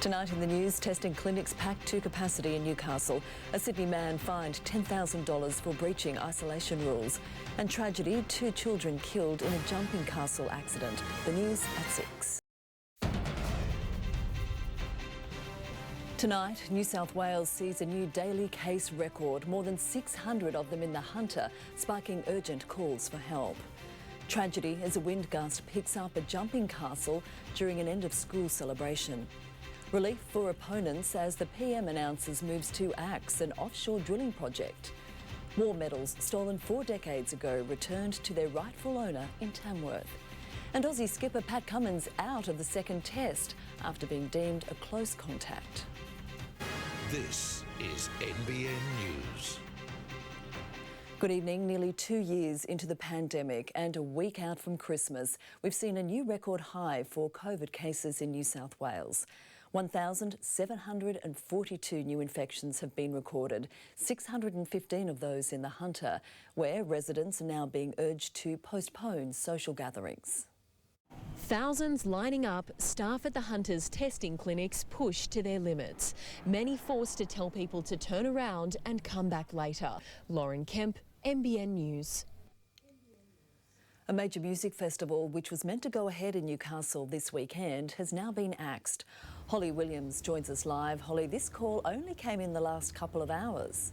Tonight in the news, testing clinics packed to capacity in Newcastle. A Sydney man fined $10,000 for breaching isolation rules. And tragedy, 2 children killed in a jumping castle accident. The news at 6. Tonight, New South Wales sees a new daily case record, more than 600 of them in the Hunter, sparking urgent calls for help. Tragedy as a wind gust picks up a jumping castle during an end-of-school celebration. Relief for opponents as the PM announces moves to AXE, an offshore drilling project. War medals stolen 4 decades ago returned to their rightful owner in Tamworth. And Aussie skipper Pat Cummins out of the second test after being deemed a close contact. This is NBN News. Good evening. Nearly 2 years into the pandemic and a week out from Christmas, we've seen a new record high for COVID cases in New South Wales. 1,742 new infections have been recorded, 615 of those in the Hunter, where residents are now being urged to postpone social gatherings. Thousands lining up, staff at the Hunter's testing clinics pushed to their limits. Many forced to tell people to turn around and come back later. Lauren Kemp, NBN News. A major music festival which was meant to go ahead in Newcastle this weekend has now been axed. Holly Williams joins us live. Holly, this call only came in the last couple of hours.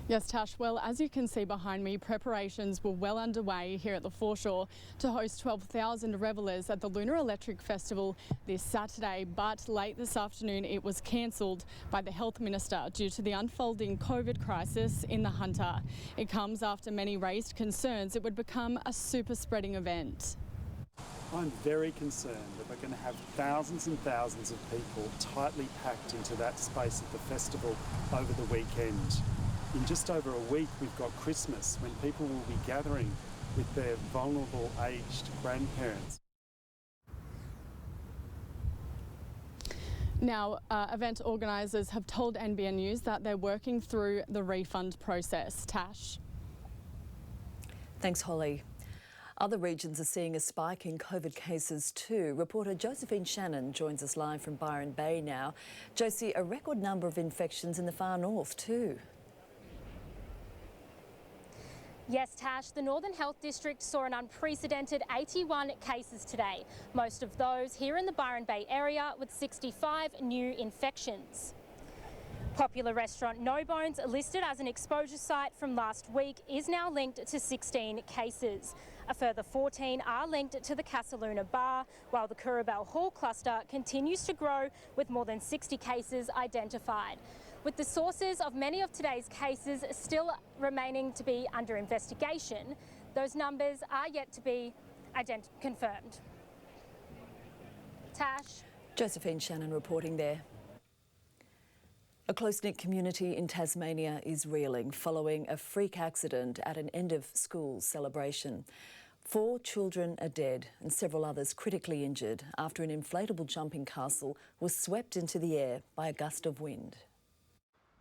Yes, Tash. Well, as you can see behind me, preparations were well underway here at the foreshore to host 12,000 revellers at the Lunar Electric Festival this Saturday. But late this afternoon, it was cancelled by the Health Minister due to the unfolding COVID crisis in the Hunter. It comes after many raised concerns it would become a super spreading event. I'm very concerned that we're going to have thousands and thousands of people tightly packed into that space at the festival over the weekend. In just over a week, we've got Christmas, when people will be gathering with their vulnerable aged grandparents. Now, event organisers have told NBN News that they're working through the refund process. Tash. Thanks, Holly. Other regions are seeing a spike in COVID cases too. Reporter Josephine Shannon joins us live from Byron Bay now. Josie, a record number of infections in the far north too. Yes, Tash, the Northern Health District saw an unprecedented 81 cases today, most of those here in the Byron Bay area with 65 new infections. Popular restaurant No Bones, listed as an exposure site from last week, is now linked to 16 cases. A further 14 are linked to the Casaluna Bar, while the Currabell Hall cluster continues to grow with more than 60 cases identified. With the sources of many of today's cases still remaining to be under investigation, those numbers are yet to be confirmed. Tash. Josephine Shannon reporting there. A close-knit community in Tasmania is reeling following a freak accident at an end-of-school celebration. 4 children are dead and several others critically injured after an inflatable jumping castle was swept into the air by a gust of wind.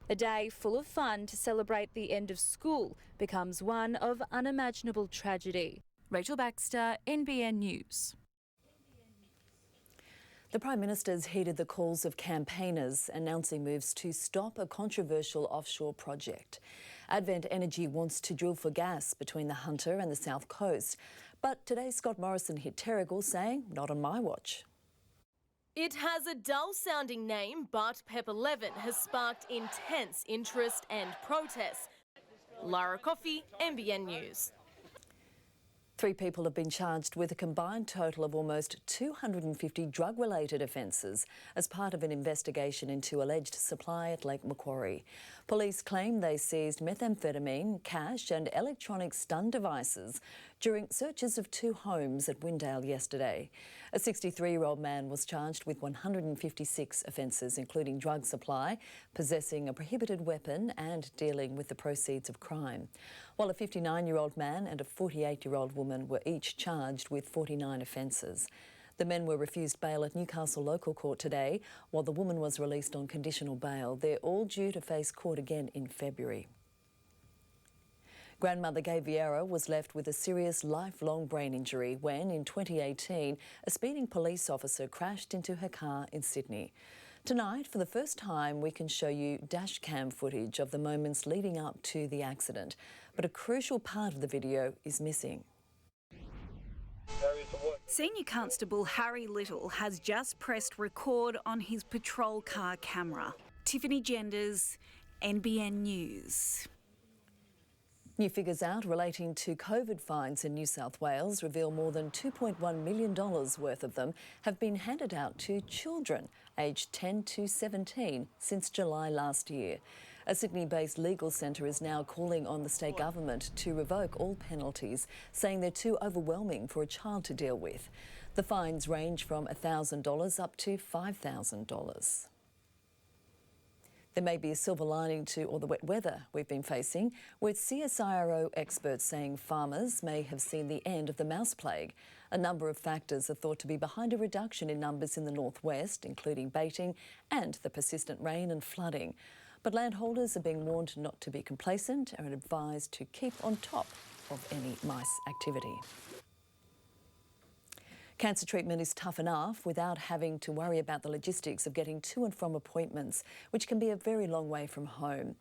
A day full of fun to celebrate the end of school becomes one of unimaginable tragedy. Rachel Baxter, NBN News. The Prime Minister's heeded the calls of campaigners announcing moves to stop a controversial offshore project. Advent Energy wants to drill for gas between the Hunter and the South Coast. But today Scott Morrison hit Terrigal saying, not on my watch. It has a dull-sounding name, but PEP 11 has sparked intense interest and protests. Lara Coffey, NBN News. 3 people have been charged with a combined total of almost 250 drug-related offences as part of an investigation into alleged supply at Lake Macquarie. Police claim they seized methamphetamine, cash and electronic stun devices during searches of 2 homes at Windale yesterday. A 63-year-old man was charged with 156 offences, including drug supply, possessing a prohibited weapon and dealing with the proceeds of crime, while a 59-year-old man and a 48-year-old woman were each charged with 49 offences. The men were refused bail at Newcastle local court today, while the woman was released on conditional bail. They're all due to face court again in February. Grandmother Gay Vieira was left with a serious lifelong brain injury when, in 2018, a speeding police officer crashed into her car in Sydney. Tonight, for the first time, we can show you dash cam footage of the moments leading up to the accident. But a crucial part of the video is missing. Senior Constable Harry Little has just pressed record on his patrol car camera. Tiffany Genders, NBN News. New figures out relating to COVID fines in New South Wales reveal more than $2.1 million worth of them have been handed out to children aged 10 to 17 since July last year. A Sydney-based legal centre is now calling on the state government to revoke all penalties, saying they're too overwhelming for a child to deal with. The fines range from $1,000 up to $5,000. There may be a silver lining to all the wet weather we've been facing, with CSIRO experts saying farmers may have seen the end of the mouse plague. A number of factors are thought to be behind a reduction in numbers in the northwest, including baiting and the persistent rain and flooding. But landholders are being warned not to be complacent and advised to keep on top of any mice activity. Cancer treatment is tough enough without having to worry about the logistics of getting to and from appointments, which can be a very long way from home.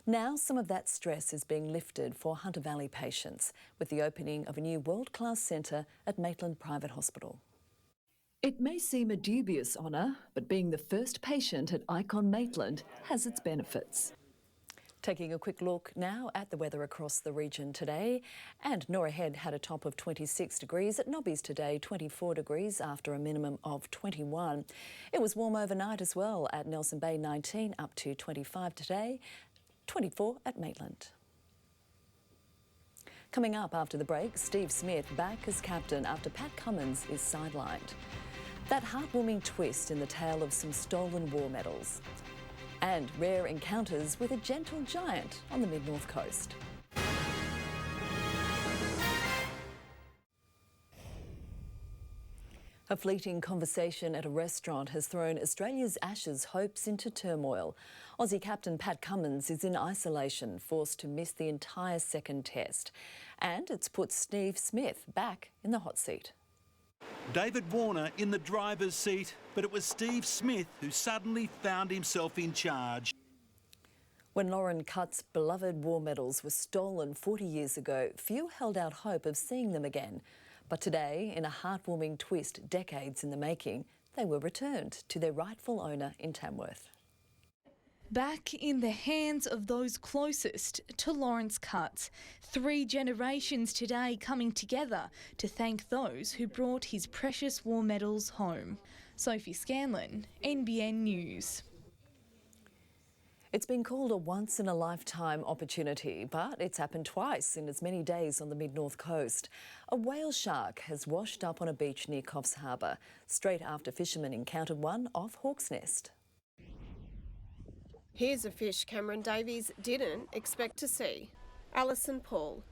Now some of that stress is being lifted for Hunter Valley patients with the opening of a new world-class centre at Maitland Private Hospital. It may seem a dubious honour, but being the first patient at Icon Maitland has its benefits. Taking a quick look now at the weather across the region today. And Nora Head had a top of 26 degrees. At Nobby's today, 24 degrees after a minimum of 21. It was warm overnight as well at Nelson Bay, 19 up to 25 today, 24 at Maitland. Coming up after the break, Steve Smith back as captain after Pat Cummins is sidelined. That heartwarming twist in the tale of some stolen war medals. And rare encounters with a gentle giant on the mid-north coast. A fleeting conversation at a restaurant has thrown Australia's Ashes hopes into turmoil. Aussie captain Pat Cummins is in isolation, forced to miss the entire second test. And it's put Steve Smith back in the hot seat. David Warner in the driver's seat, but it was Steve Smith who suddenly found himself in charge. When Lauren Cutt's beloved war medals were stolen 40 years ago, few held out hope of seeing them again. But today, in a heartwarming twist decades in the making, they were returned to their rightful owner in Tamworth. Back in the hands of those closest to Lawrence Cutt. 3 generations today coming together to thank those who brought his precious war medals home. Sophie Scanlon, NBN News. It's been called a once-in-a-lifetime opportunity, but it's happened twice in as many days on the mid-north coast. A whale shark has washed up on a beach near Coffs Harbour, straight after fishermen encountered one off Hawk's Nest. Here's a fish Cameron Davies didn't expect to see. Alison Paul,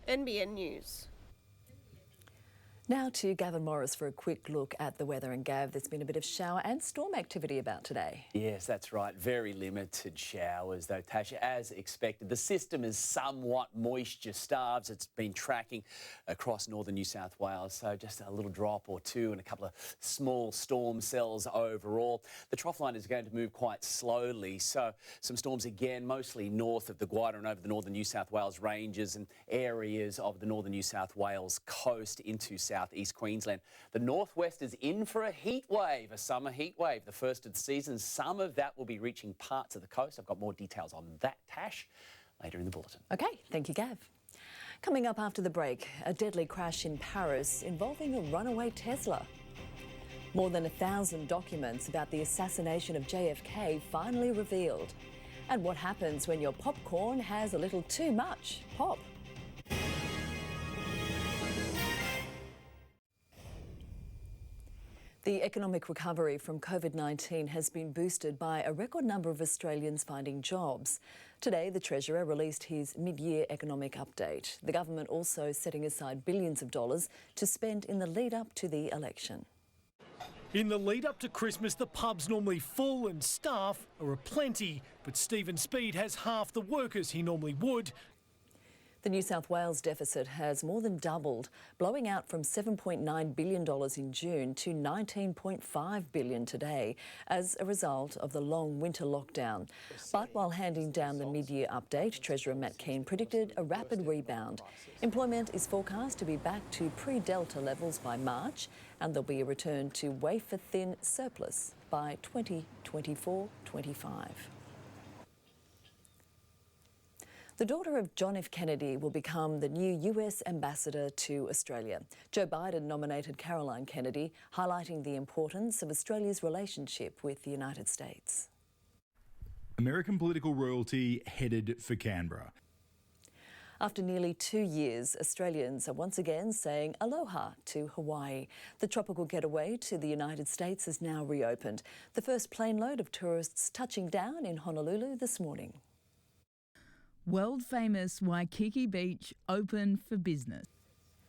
NBN News. Now to Gavin Morris for a quick look at the weather. And Gav, there's been a bit of shower and storm activity about today. Yes, that's right. Very limited showers though, Tasha, as expected. The system is somewhat moisture starved. It's been tracking across northern New South Wales, so just a little drop or two and a couple of small storm cells overall. The trough line is going to move quite slowly, so some storms again, mostly north of the Guida and over the northern New South Wales ranges and areas of the northern New South Wales coast into southeast Queensland. The northwest is in for a heat wave, a summer heat wave, the first of the season. Some of that will be reaching parts of the coast. I've got more details on that, Tash, later in the bulletin. OK, thank you, Gav. Coming up after the break, a deadly crash in Paris involving a runaway Tesla. More than 1,000 documents about the assassination of JFK finally revealed. And what happens when your popcorn has a little too much pop. The economic recovery from COVID-19 has been boosted by a record number of Australians finding jobs. Today, the Treasurer released his mid-year economic update. The government also setting aside billions of dollars to spend in the lead-up to the election. In the lead-up to Christmas, the pub's normally full and staff are aplenty, but Stephen Speed has half the workers he normally would. The New South Wales deficit has more than doubled, blowing out from $7.9 billion in June to $19.5 billion today as a result of the long winter lockdown. But while handing down the mid-year update, Treasurer Matt Keane predicted a rapid rebound. Employment is forecast to be back to pre-Delta levels by March, and there'll be a return to wafer-thin surplus by 2024-25. The daughter of John F. Kennedy will become the new US ambassador to Australia. Joe Biden nominated Caroline Kennedy, highlighting the importance of Australia's relationship with the United States. American political royalty headed for Canberra. After nearly 2 years, Australians are once again saying aloha to Hawaii. The tropical getaway to the United States is now reopened. The first plane load of tourists touching down in Honolulu this morning. World-famous Waikiki Beach open for business.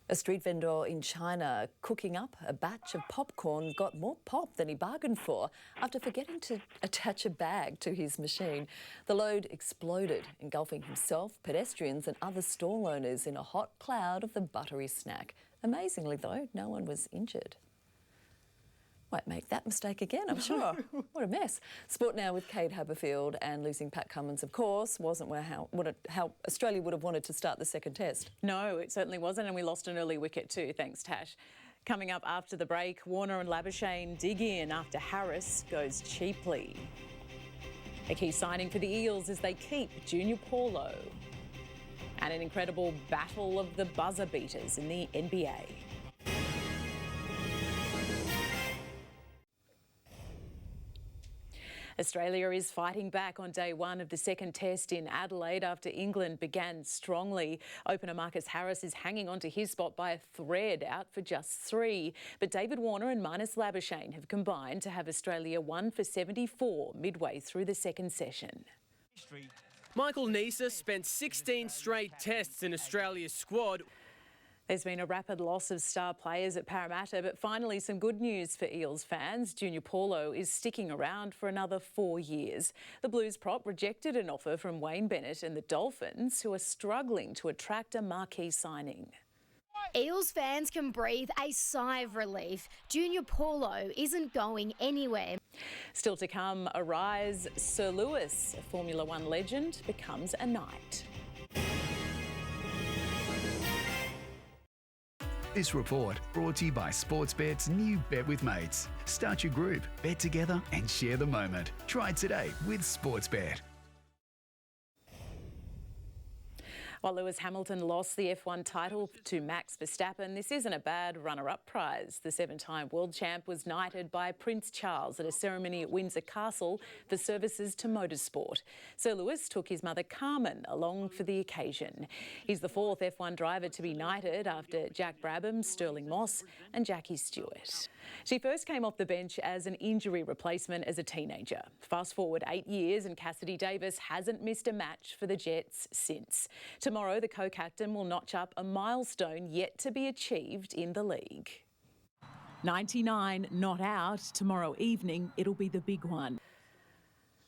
A street vendor in China cooking up a batch of popcorn got more pop than he bargained for after forgetting to attach a bag to his machine. The load exploded, engulfing himself, pedestrians and other stall owners in a hot cloud of the buttery snack. Amazingly, though, no one was injured. Won't make that mistake again, I'm sure. What a mess. Sport now with Kate Haberfield, and losing Pat Cummins, of course, wasn't how Australia would have wanted to start the second test. No, it certainly wasn't, and we lost an early wicket too, thanks Tash. Coming up after the break, Warner and Labuschagne dig in after Harris goes cheaply. A key signing for the Eels as they keep Junior Paulo. And an incredible battle of the buzzer beaters in the NBA. Australia is fighting back on day one of the second test in Adelaide after England began strongly. Opener Marcus Harris is hanging on to his spot by a thread, out for just 3. But David Warner and Marnus Labuschagne have combined to have Australia 1 for 74 midway through the second session. Michael Neser spent 16 straight tests in Australia's squad. There's been a rapid loss of star players at Parramatta, but finally some good news for Eels fans. Junior Paulo is sticking around for another 4 years. The Blues prop rejected an offer from Wayne Bennett and the Dolphins, who are struggling to attract a marquee signing. Eels fans can breathe a sigh of relief. Junior Paulo isn't going anywhere. Still to come, a rise. Sir Lewis, a Formula One legend, becomes a knight. This report brought to you by Sportsbet's new Bet with Mates. Start your group, bet together and share the moment. Try it today with Sportsbet. While Lewis Hamilton lost the F1 title to Max Verstappen, this isn't a bad runner-up prize. The 7-time world champ was knighted by Prince Charles at a ceremony at Windsor Castle for services to motorsport. Sir Lewis took his mother Carmen along for the occasion. He's the 4th F1 driver to be knighted after Jack Brabham, Sterling Moss and Jackie Stewart. She first came off the bench as an injury replacement as a teenager. Fast forward 8 years and Cassidy Davis hasn't missed a match for the Jets since. Tomorrow, the co-captain will notch up a milestone yet to be achieved in the league. 99 not out. Tomorrow evening, it'll be the big one.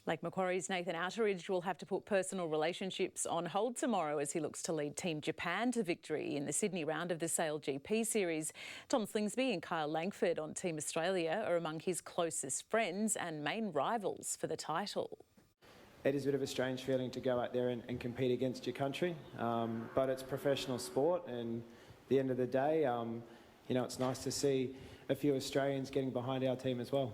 Lake Macquarie's Nathan Outteridge will have to put personal relationships on hold tomorrow as he looks to lead Team Japan to victory in the Sydney round of the Sail GP Series. Tom Slingsby and Kyle Langford on Team Australia are among his closest friends and main rivals for the title. It is a bit of a strange feeling to go out there and compete against your country, but it's professional sport, and at the end of the day, you know, it's nice to see a few Australians getting behind our team as well.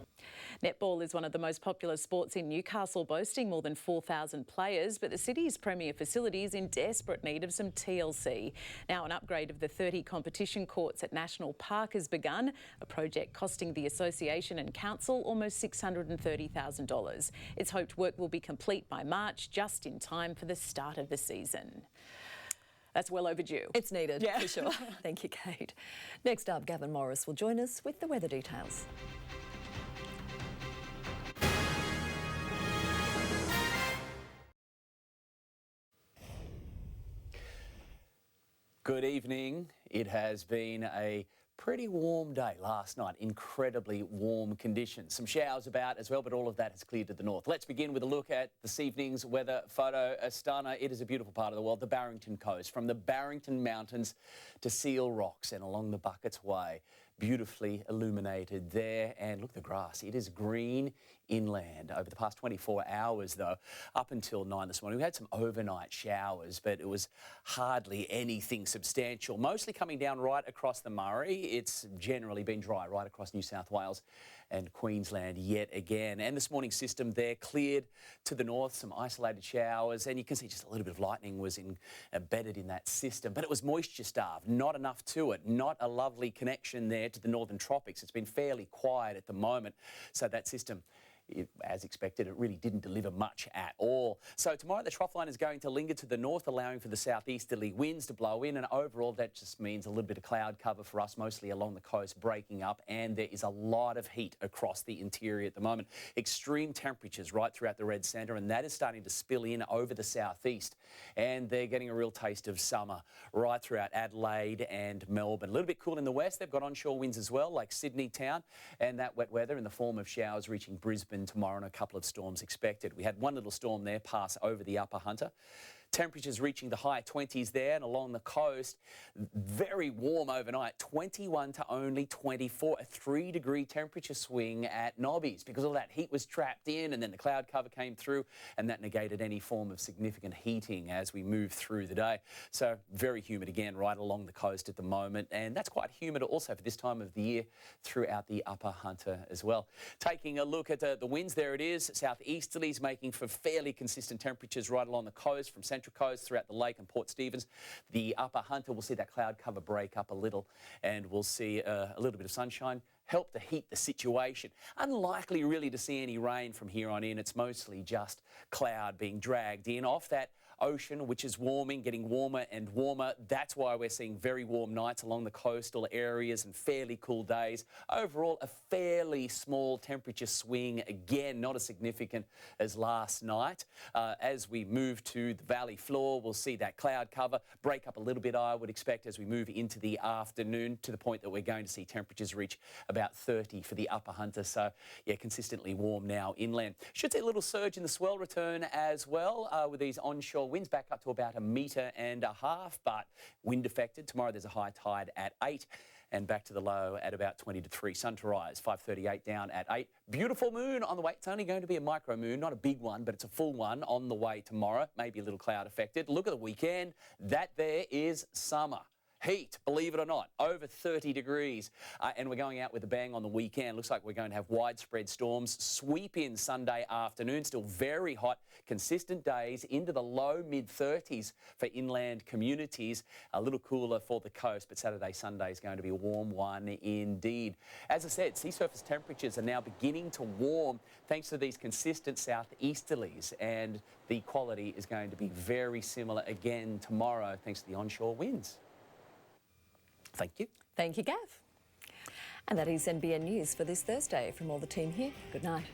Netball is one of the most popular sports in Newcastle, boasting more than 4,000 players, but the city's premier facility is in desperate need of some TLC. Now, an upgrade of the 30 competition courts at National Park has begun, a project costing the association and council almost $630,000. It's hoped work will be complete by March, just in time for the start of the season. That's well overdue. It's needed, yeah, for sure. Thank you, Kate. Next up, Gavin Morris will join us with the weather details. Good evening. It has been a Pretty warm day last night, incredibly warm conditions. Some showers about as well, but all of that has cleared to the north. Let's begin with a look at this evening's weather photo. A stunner. It is a beautiful part of the world, the Barrington Coast, from the Barrington Mountains to Seal Rocks and along the Buckets Way. Beautifully illuminated there. And look at the grass. It is green inland. Over the past 24 hours, though, up until 9 this morning, we had some overnight showers, but it was hardly anything substantial. Mostly coming down right across the Murray. It's generally been dry right across New South Wales and Queensland yet again. And this morning's system there cleared to the north, some isolated showers, and you can see just a little bit of lightning was embedded in that system. But it was moisture starved, not enough to it, not a lovely connection there to the northern tropics. It's been fairly quiet at the moment, so that system, as expected, it really didn't deliver much at all. So tomorrow the trough line is going to linger to the north, allowing for the southeasterly winds to blow in, and overall that just means a little bit of cloud cover for us, mostly along the coast, breaking up, and there is a lot of heat across the interior at the moment. Extreme temperatures right throughout the red centre, and that is starting to spill in over the southeast, and they're getting a real taste of summer right throughout Adelaide and Melbourne. A little bit cool in the west. They've got onshore winds as well, like Sydney town, and that wet weather in the form of showers reaching Brisbane tomorrow and a couple of storms expected. We had one little storm there pass over the Upper Hunter. Temperatures reaching the high 20s there, and along the coast, very warm overnight, 21 to only 24, a 3-degree temperature swing at Nobbies because all that heat was trapped in, and then the cloud cover came through, and that negated any form of significant heating as we move through the day. So very humid again right along the coast at the moment, and that's quite humid also for this time of the year throughout the Upper Hunter as well. Taking a look at the winds, there it is, southeasterlies making for fairly consistent temperatures right along the coast from Central Coast throughout the lake and Port Stephens. The Upper Hunter will see that cloud cover break up a little, and we'll see a little bit of sunshine help to heat the situation. Unlikely really to see any rain from here on in. It's mostly just cloud being dragged in off that ocean, which is warming, getting warmer and warmer. That's why we're seeing very warm nights along the coastal areas and fairly cool days. Overall, a fairly small temperature swing again, not as significant as last night. As we move to the valley floor, we'll see that cloud cover break up a little bit, I would expect, as we move into the afternoon, to the point that we're going to see temperatures reach about 30 for the Upper Hunter. So, yeah, consistently warm now inland. Should see a little surge in the swell return as well with these onshore winds back up to about 1.5 metres, but wind affected. Tomorrow there's a high tide at 8 and back to the low at about 20 to 3. Sun to rise, 5:38 down at 8. Beautiful moon on the way. It's only going to be a micro moon, not a big one, but it's a full one on the way tomorrow. Maybe a little cloud affected. Look at the weekend. That there is summer. Heat, believe it or not, over 30 degrees. And we're going out with a bang on the weekend. Looks like we're going to have widespread storms sweep in Sunday afternoon. Still very hot, consistent days into the low mid-30s for inland communities. A little cooler for the coast, but Saturday, Sunday is going to be a warm one indeed. As I said, sea surface temperatures are now beginning to warm thanks to these consistent southeasterlies, and the quality is going to be very similar again tomorrow thanks to the onshore winds. Thank you. Thank you, Gav. And that is NBN News for this Thursday. From all the team here, good night.